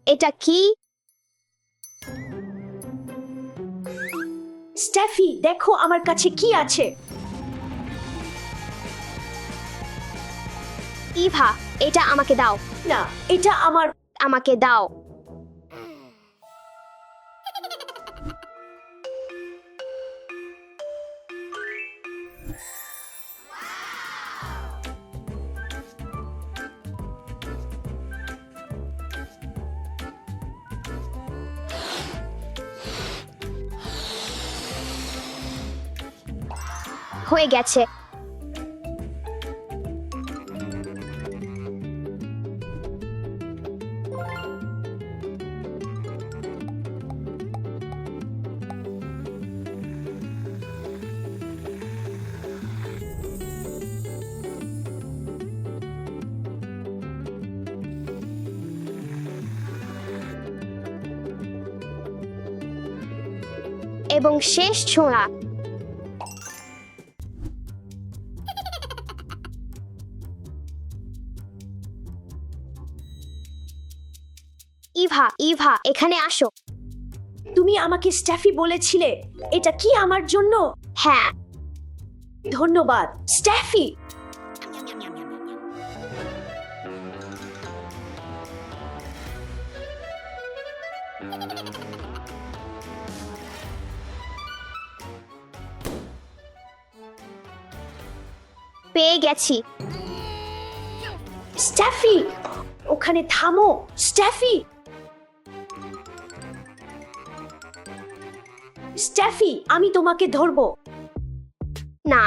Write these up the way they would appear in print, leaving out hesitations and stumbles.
এটা কি? স্টেফি, দেখো আমার কাছে কি আছে। ইভা, এটা আমাকে দাও। না, এটা আমার। আমাকে দাও। হয়ে গেছে। এবং শেষ ছোঁয়া। ইভা, ইভা, এখানে আসো। তুমি আমাকে স্টেফি বলেছিলে এটা কি আমার জন্য? হ্যাঁ। ধন্যবাদ স্টেফি। পেয়ে গেছি। স্টেফি, ওখানে থামো। স্টেফি, স্টেফি, আমি তোমাকে ধরবো। না।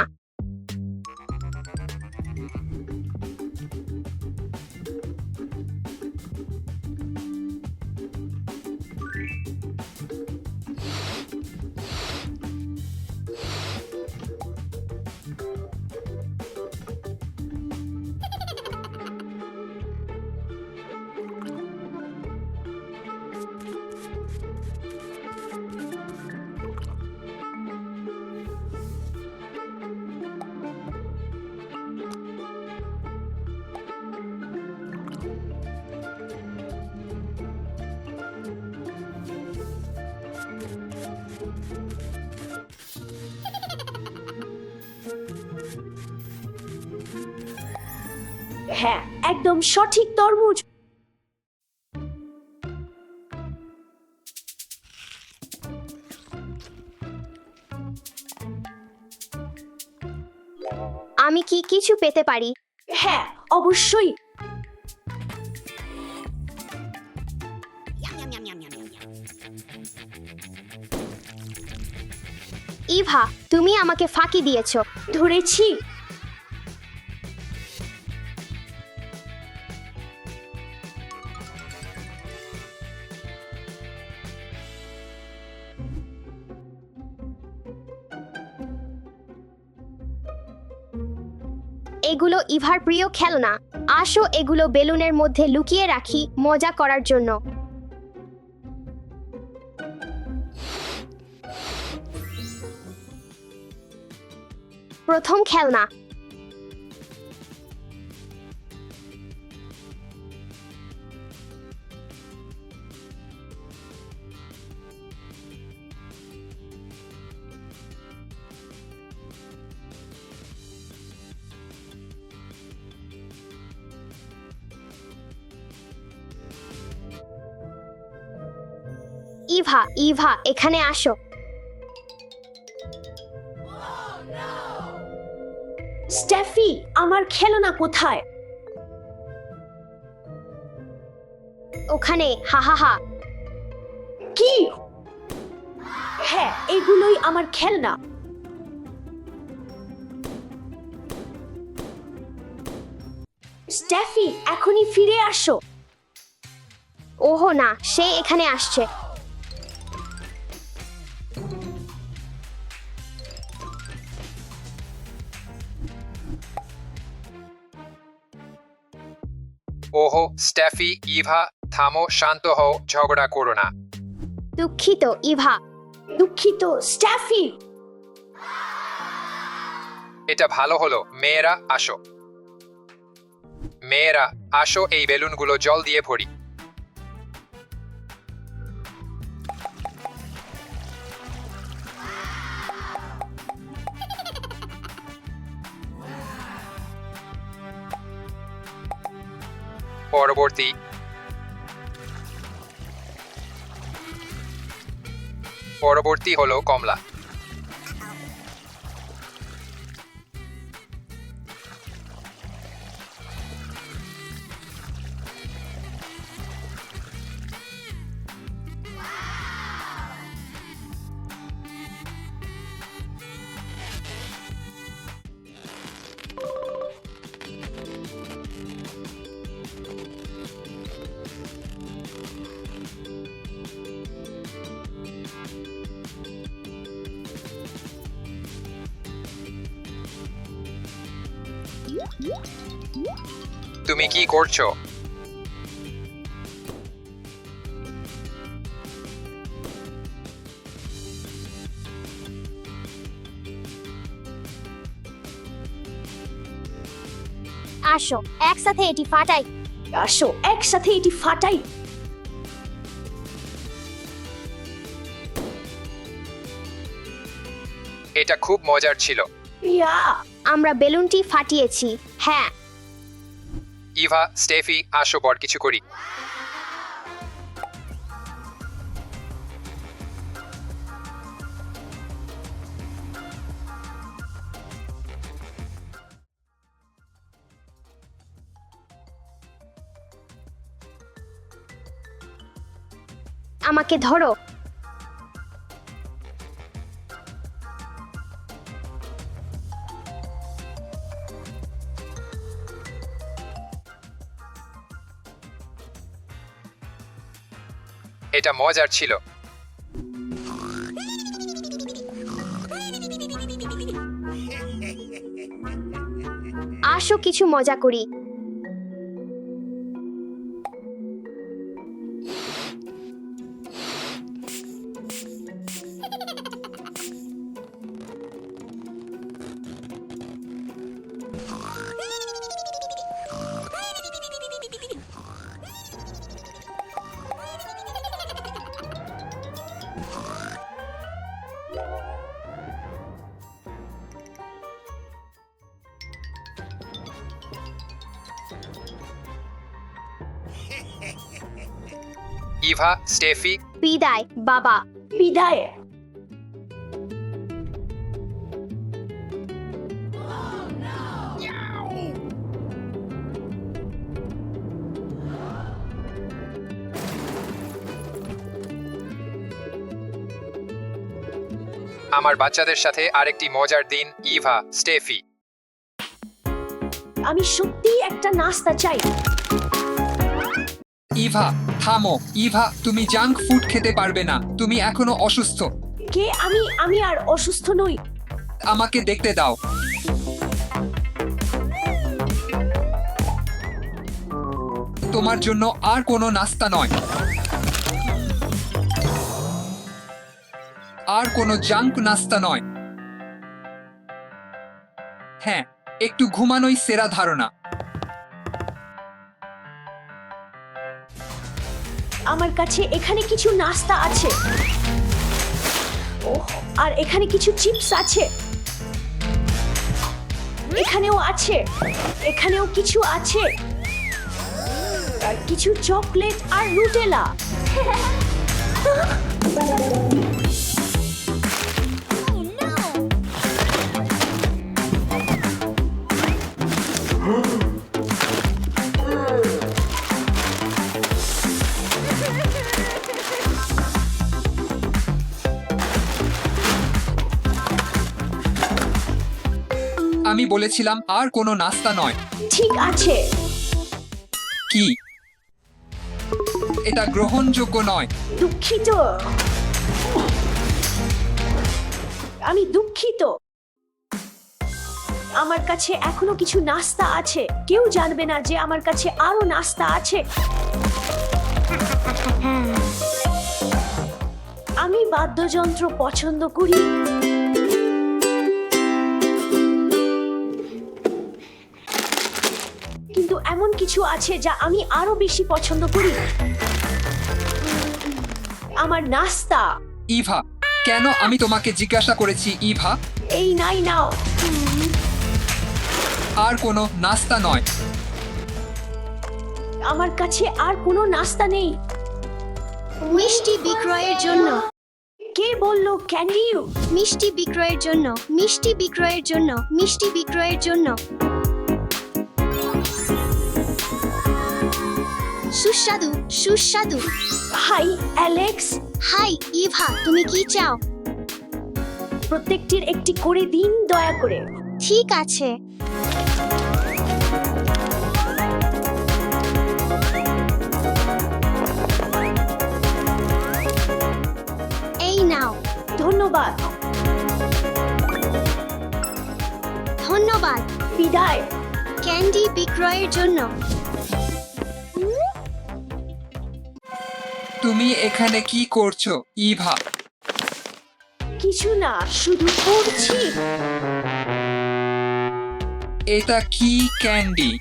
হ্যাঁ, একদম সঠিক তরমুজ। আমি কি কিছু পেতে পারি? হ্যাঁ, অবশ্যই। ইভা, তুমি আমাকে ফাঁকি দিয়েছো। ধরেছি। এগুলো ইভার প্রিয় খেলনা। আসো এগুলো বেলুনের মধ্যে লুকিয়ে রাখি মজা করার জন্য। প্রথম খেলনা। ইভা, ইভা, এখানে আসো। স্টেফি, আমার খেলনা কোথায়? ওখানে, হা হা হা। কি? হ্যাঁ, এগুলোই আমার খেলনা। স্টেফি, এখনই ফিরে আসো। ওহো না, সে এখানে আসছে। ওহো স্টেফি, ইভা, থামো, শান্ত হও, ঝগড়া করো না। দুঃখিত ইভা। দুঃখিত স্টেফি। এটা ভালো হলো। মেয়েরা আসো। মেয়েরা আসো এই বেলুনগুলো জল দিয়ে ভরি। পরবর্তী হলো কমলা। তুমি কি করছো? আসো একসাথে এটি ফাটাই। আসো একসাথে এটি ফাটাই। এটা খুব মজার ছিল। ইয়া, আমরা বেলুনটি ফাটিয়েছি। হ্যাঁ, ইভা, স্টেফি, আসো বড় কিছু করি। আমাকে ধরো। এটা মজার ছিল। আসো কিছু মজা করি। ইভা, স্টেফি, বিদায় বাবা। বিদায়। আমার বাচ্চাদের সাথে আরেকটি মজার দিন। ইভা, স্টেফি, আমি সত্যিই একটা নাস্তা চাই। ইভা থামো। ইভা, তুমি জাঙ্ক ফুড খেতে পারবে না, তুমি এখনো অসুস্থ। কে? আমি আর অসুস্থ নই। আমাকে দেখতে দাও। তোমার জন্য আর কোনো নাস্তা নয়, আর কোনো জাঙ্ক নাস্তা নয়। হ্যাঁ, একটু ঘুমানোই সেরা ধারণা। আমার কাছে এখানে কিছু নাস্তা আছে। ওহ, আর এখানে কিছু চিপস আছে। এখানেও আছে। এখানেও কিছু আছে। আর কিছু চকলেট আর নুটেলা। আমি বলেছিলাম আর কোনো নাস্তা নয়। ঠিক আছে। কি? এটা গ্রহণযোগ্য নয়। দুঃখিত। আমি দুঃখিত। আমার কাছে এখনো কিছু নাস্তা আছে। কেউ জানবে না যে আমার কাছে আরো নাস্তা আছে। আমি বাদ্যযন্ত্র পছন্দ করি। কিন্তু এমন কিছু আছে যা আমি আরো বেশি পছন্দ করি। আমার নাস্তা। ইভা, কেন আমি তোমাকে জিজ্ঞাসা করেছি ইভা? এই নাই নাও। আর কোনো নাস্তা নয়। আমার কাছে আর কোনো নাস্তা নেই। মিষ্টি বিক্রয়ের জন্য। কে বললো ক্যান্ডি? মিষ্টি বিক্রয়ের জন্য। মিষ্টি বিক্রয়ের জন্য। মিষ্টি বিক্রয়ের জন্য। সুস্বাদু সুস্বাদু। High Alex. হাই ইভা, তুমি কি চাও? প্রত্যেকটির একটি করে দিন দয়া করে। ঠিক আছে। এই নাও। ধন্যবাদ। ধন্যবাদ। বিদায়। ক্যান্ডি বিক্রয়ের জন্য। তুমি এখানে কি করছো ইভা? কিছু না, শুধু পড়ছি। এটা কি ক্যান্ডি?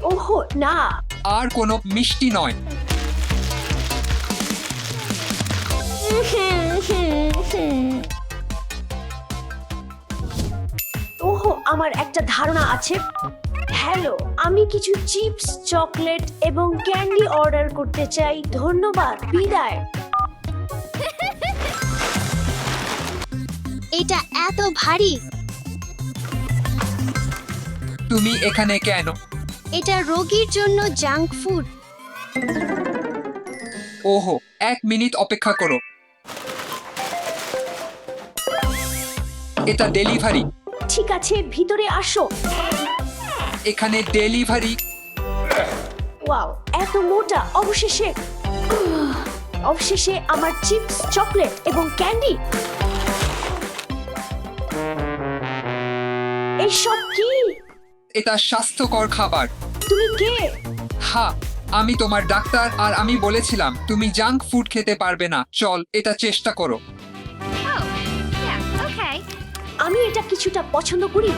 ওহ না। আর কোনো মিষ্টি নয়। ওহ, আমার একটা ধারণা আছে। হ্যালো, আমি কিছু চিপস, চকলেট এবং ক্যান্ডি অর্ডার করতে চাই। ধন্যবাদ। বিদায়। এটা এত ভারী। তুমি এখানে কেন? এটা রোগীর জন্য জাঙ্ক ফুড। ওহো, 1 মিনিট অপেক্ষা করো। এটা ডেলিভারি। ঠিক আছে, ভিতরে আসো। এখানে ডেলিভারি। ওয়াও, এত মোটা। অবশেষে আমার চিপস, চকলেট এবং ক্যান্ডি। এসব কি? এটা স্বাস্থ্যকর খাবার। তুমি কে? হ্যাঁ, আমি তোমার ডাক্তার আর আমি বলেছিলাম তুমি জাঙ্ক ফুড খেতে পারবে না। চল, এটা চেষ্টা করো। আমি এটা কিছুটা পছন্দ করি।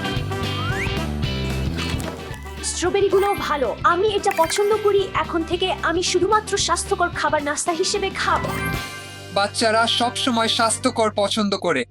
স্ট্রবেরিগুলো ভালো। আমি এটা পছন্দ করি। এখন থেকে আমি শুধুমাত্র স্বাস্থ্যকর খাবার নাস্তা হিসেবে খাবো। বাচ্চারা সব সময় স্বাস্থ্যকর পছন্দ করে।